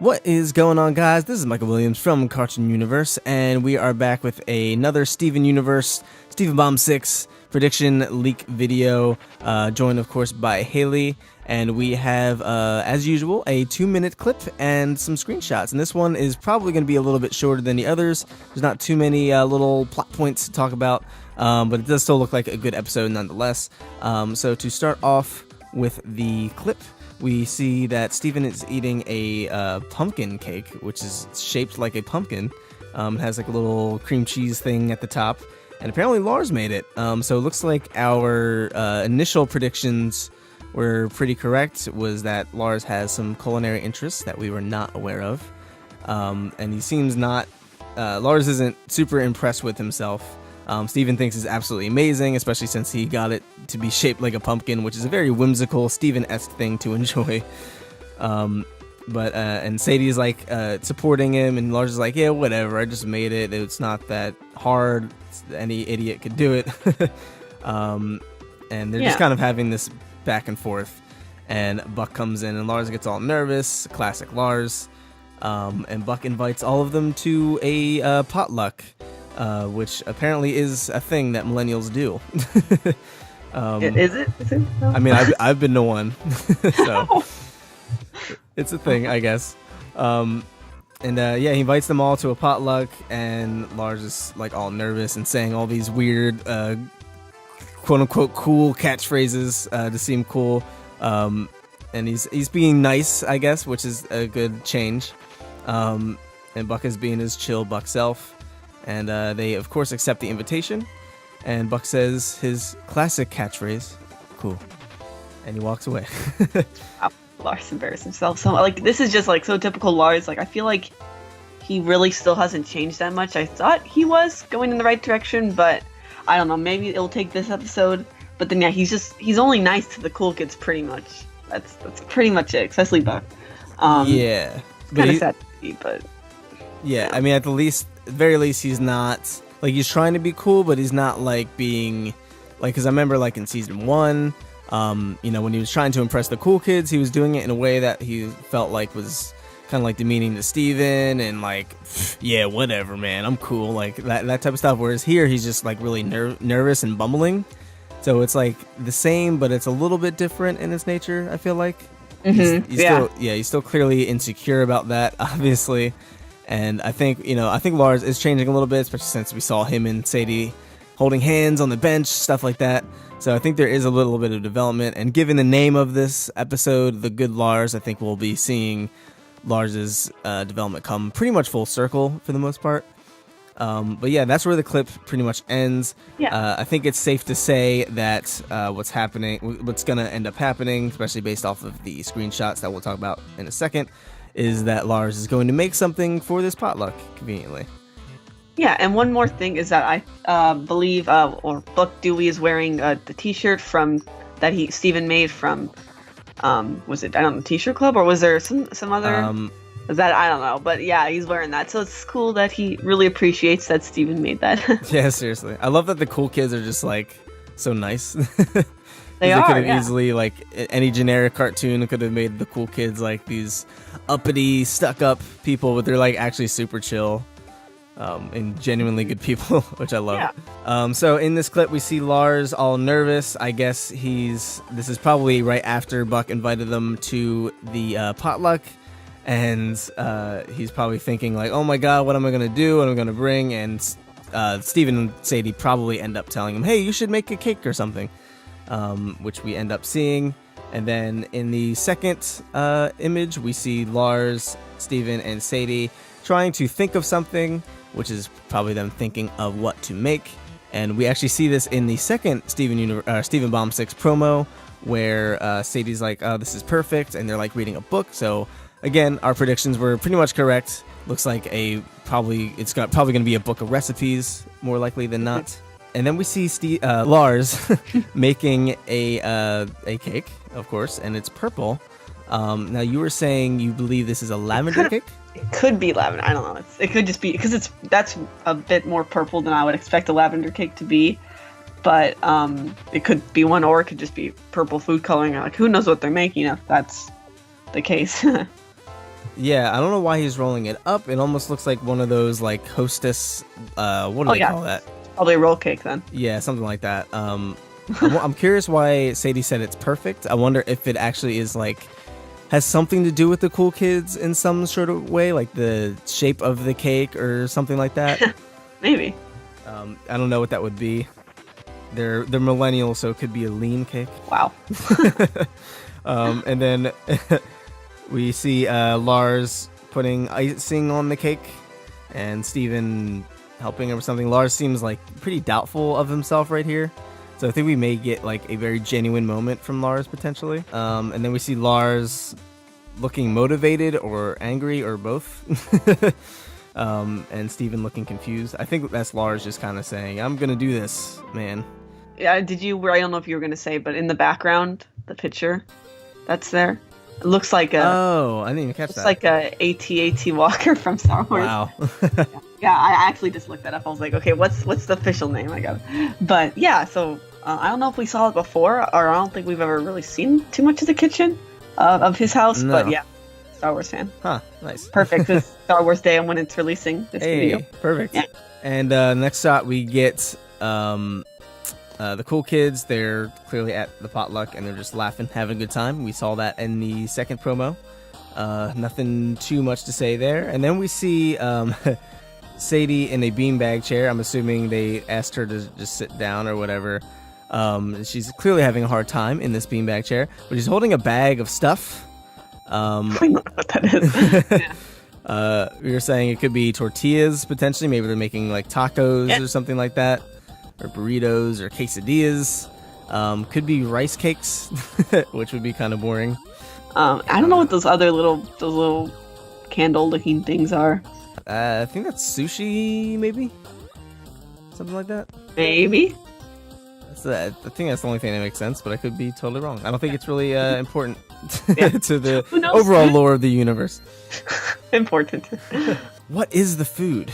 What is going on, guys? This is Michael Williams from Cartoon Universe, and we are back with another Steven Universe, Steven Bomb 6 prediction leak video, joined, of course, by Haley. And we have, as usual, a 2-minute clip and some screenshots. And this one is probably going to be a little bit shorter than the others. There's not too many little plot points to talk about, but it does still look like a good episode nonetheless. So to start off with the clip, we see that Steven is eating a pumpkin cake, which is shaped like a pumpkin. It has like a little cream cheese thing at the top. And apparently Lars made it. So it looks like our initial predictions were pretty correct. Was that Lars has some culinary interests that we were not aware of. And he seems not... Lars isn't super impressed with himself. Steven thinks it's absolutely amazing, especially since he got it to be shaped like a pumpkin, which is a very whimsical, Steven-esque thing to enjoy. And Sadie's like supporting him, and Lars is like, yeah, whatever, I just made it. It's not that hard. Any idiot could do it. And they're just kind of having this back and forth. And Buck comes in, and Lars gets all nervous. Classic Lars. And Buck invites all of them to a potluck. Which apparently is a thing that millennials do. Is it? No. I mean, I've been to one, so it's a thing, I guess. He invites them all to a potluck, and Lars is like all nervous and saying all these weird, quote unquote, cool catchphrases to seem cool. And he's being nice, I guess, which is a good change. And Buck is being his chill Buck self. And they, of course, accept the invitation. And Buck says his classic catchphrase, cool. And he walks away. Lars embarrassed himself. So, this is just, so typical Lars. I feel like he really still hasn't changed that much. I thought he was going in the right direction, but I don't know. Maybe it'll take this episode. But then, yeah, he's only nice to the cool kids, pretty much. That's pretty much it, especially Buck. Yeah. It's kind of sad to see, but... Yeah, I mean, at the very least, he's not, he's trying to be cool, but he's not, being, because I remember, in Season 1, when he was trying to impress the cool kids, he was doing it in a way that he felt like was kind of, demeaning to Steven, and, yeah, whatever, man, I'm cool, that type of stuff, whereas here, he's just, really nervous and bumbling, so it's, the same, but it's a little bit different in its nature, I feel like. Mm-hmm. He's still clearly insecure about that, obviously. And I think Lars is changing a little bit, especially since we saw him and Sadie holding hands on the bench, stuff like that. So I think there is a little bit of development. And given the name of this episode, The Good Lars, I think we'll be seeing Lars's development come pretty much full circle for the most part. But yeah, that's where the clip pretty much ends. Yeah. I think it's safe to say that what's going to end up happening, especially based off of the screenshots that we'll talk about in a second, is that Lars is going to make something for this potluck, conveniently. Yeah, and one more thing is that I believe, or Buck Dewey is wearing the T-shirt that Steven made from, was it, I don't know, T-shirt Club, or was there some other, is that, I don't know, but yeah, he's wearing that, so it's cool that he really appreciates that Steven made that. Yeah, seriously. I love that the cool kids are just, so nice. They could have easily, any generic cartoon could have made the cool kids these uppity, stuck-up people, but they're actually super chill and genuinely good people, which I love. Yeah. So in this clip, we see Lars all nervous. I guess this is probably right after Buck invited them to the potluck, and he's probably thinking oh my god, what am I gonna do? What am I gonna bring? And Steven and Sadie probably end up telling him, hey, you should make a cake or something. Which we end up seeing. And then in the second image, we see Lars, Steven, and Sadie trying to think of something, which is probably them thinking of what to make. And we actually see this in the second Steven Bomb 6 promo, where Sadie's like, oh, this is perfect, and they're reading a book. So again, our predictions were pretty much correct. Looks like it's probably going to be a book of recipes, more likely than not. And then we see Lars making a cake, of course, and it's purple. Now, you were saying you believe this is a lavender cake? It could be lavender. I don't know. It could just be, because that's a bit more purple than I would expect a lavender cake to be. But it could be one, or it could just be purple food coloring. Who knows what they're making if that's the case. Yeah, I don't know why he's rolling it up. It almost looks like one of those like hostess. What do they call that? Probably a roll cake then. Yeah, something like that. I'm curious why Sadie said it's perfect. I wonder if it actually is like has something to do with the cool kids in some sort of way, like the shape of the cake or something like that. Maybe. I don't know what that would be. They're millennials, so it could be a lean cake. Wow. And then we see Lars putting icing on the cake, and Steven helping him with something. Lars seems like pretty doubtful of himself right here. So I think we may get like a very genuine moment from Lars potentially. And then we see Lars looking motivated or angry or both. And Steven looking confused. I think that's Lars just kind of saying, I'm going to do this, man. Yeah, I don't know if you were going to say, but in the background, the picture that's there, it looks like I didn't even catch that. It's like a AT-AT Walker from Star Wars. Wow. Yeah, I actually just looked that up. I was like, okay, what's the official name? I got it. But yeah, so I don't know if we saw it before, or I don't think we've ever really seen too much of the kitchen of his house. No. But yeah, Star Wars fan. Huh, nice. Perfect. It's Star Wars Day and when it's releasing this video. Perfect. Yeah. And next shot, we get the cool kids. They're clearly at the potluck, and they're just laughing, having a good time. We saw that in the second promo. Nothing too much to say there. And then we see Sadie in a beanbag chair. I'm assuming they asked her to just sit down or whatever. She's clearly having a hard time in this beanbag chair, but she's holding a bag of stuff. I don't know what that is. Yeah. We were saying it could be tortillas, potentially. Maybe they're making like tacos or something like that, or burritos or quesadillas. Could be rice cakes, which would be kind of boring. I don't know what those little candle-looking things are. I think that's sushi, maybe? Something like that? Maybe. I think that's the only thing that makes sense, but I could be totally wrong. I don't think it's really important to the overall lore of the universe. Important. What is the food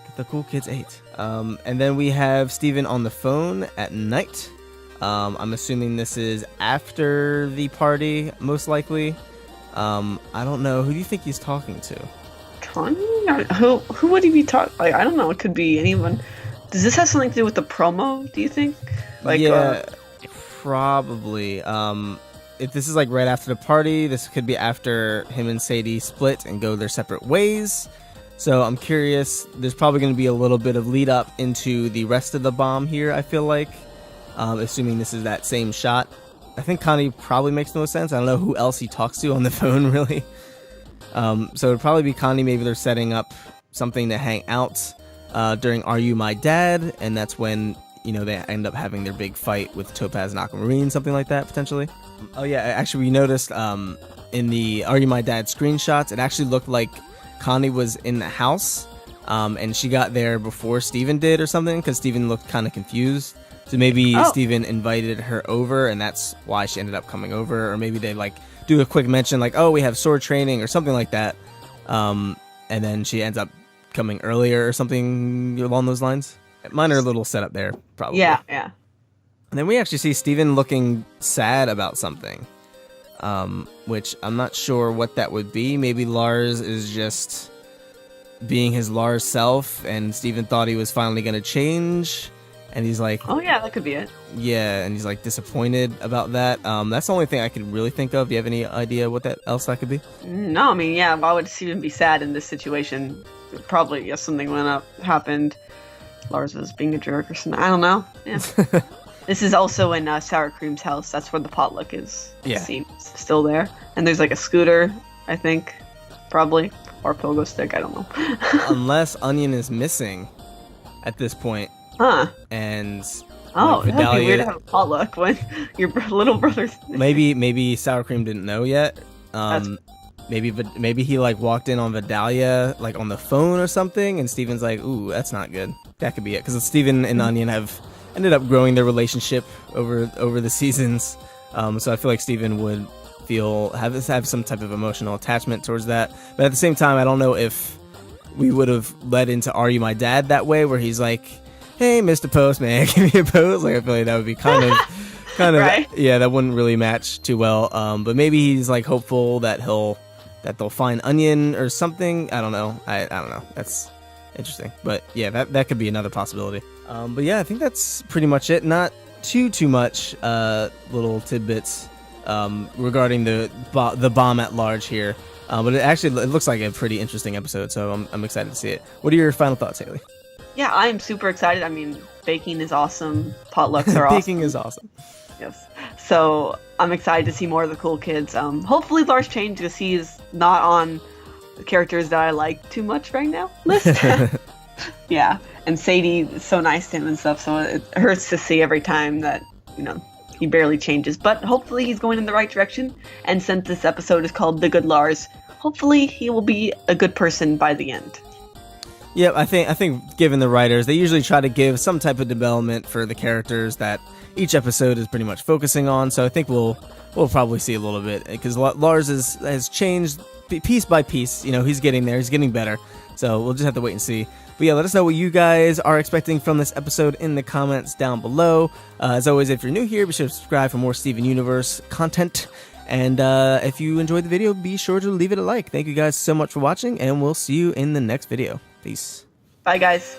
that the cool kids ate? And then we have Steven on the phone at night. I'm assuming this is after the party, most likely. I don't know. Who do you think he's talking to? Connie? Who would he be talking? Like, I don't know. It could be anyone. Does this have something to do with the promo, do you think? Like, yeah, probably. If this is like right after the party, this could be after him and Sadie split and go their separate ways. So I'm curious. There's probably going to be a little bit of lead up into the rest of the bomb here, I feel like. Assuming this is that same shot. I think Connie probably makes no sense. I don't know who else he talks to on the phone, really. So it'd probably be Connie. Maybe they're setting up something to hang out during Are You My Dad? And that's when, they end up having their big fight with Topaz and Aquamarine, something like that, potentially. Oh, yeah, actually, we noticed in the Are You My Dad screenshots, it actually looked like Connie was in the house, and she got there before Steven did or something, because Steven looked kind of confused. So maybe Steven invited her over, and that's why she ended up coming over. Or maybe they, do a quick mention, we have sword training or something like that. And then she ends up coming earlier or something along those lines. Minor little setup there, probably. Yeah. And then we actually see Steven looking sad about something, which I'm not sure what that would be. Maybe Lars is just being his Lars self, and Steven thought he was finally going to change. And he's like, oh yeah, that could be it. Yeah, and he's like disappointed about that. That's the only thing I could really think of. Do you have any idea what else that could be? No, I mean, yeah, why would Steven be sad in this situation? Probably something happened. Lars was being a jerk or something. I don't know. Yeah. This is also in Sour Cream's house. That's where the potluck is. Yeah. Seems still there. And there's a scooter, I think, probably, or pogo stick. I don't know. Unless Onion is missing at this point. Huh. And that'd be weird to have a potluck when your little brother's maybe Sour Cream didn't know yet. Maybe he walked in on Vidalia on the phone or something, and Steven's like, ooh, that's not good. That could be it, because Steven and Onion have ended up growing their relationship over the seasons. So I feel like Steven would have some type of emotional attachment towards that. But at the same time, I don't know if we would have led into Are You My Dad that way, where he's like, hey, Mr. Postman, give me a pose. I feel like that would be kind of, right? Yeah, that wouldn't really match too well. But maybe he's hopeful that he'll that they'll find Onion or something. I don't know. I don't know. That's interesting. But yeah, that could be another possibility. But yeah, I think that's pretty much it. Not too much little tidbits regarding the bomb at large here. But it looks like a pretty interesting episode, so I'm excited to see it. What are your final thoughts, Haley? Yeah, I'm super excited. I mean, baking is awesome. Potlucks are awesome. Baking is awesome. Yes. So I'm excited to see more of the cool kids. Hopefully Lars change because he is not on the characters that I like too much right now list. Yeah, and Sadie is so nice to him and stuff, so it hurts to see every time that, he barely changes. But hopefully he's going in the right direction, and since this episode is called The Good Lars, hopefully he will be a good person by the end. Yeah, I think given the writers, they usually try to give some type of development for the characters that each episode is pretty much focusing on. So I think we'll probably see a little bit, because Lars has changed piece by piece. He's getting there, he's getting better. So we'll just have to wait and see. But yeah, let us know what you guys are expecting from this episode in the comments down below. As always, if you're new here, be sure to subscribe for more Steven Universe content. And if you enjoyed the video, be sure to leave it a like. Thank you guys so much for watching, and we'll see you in the next video. Peace. Bye, guys.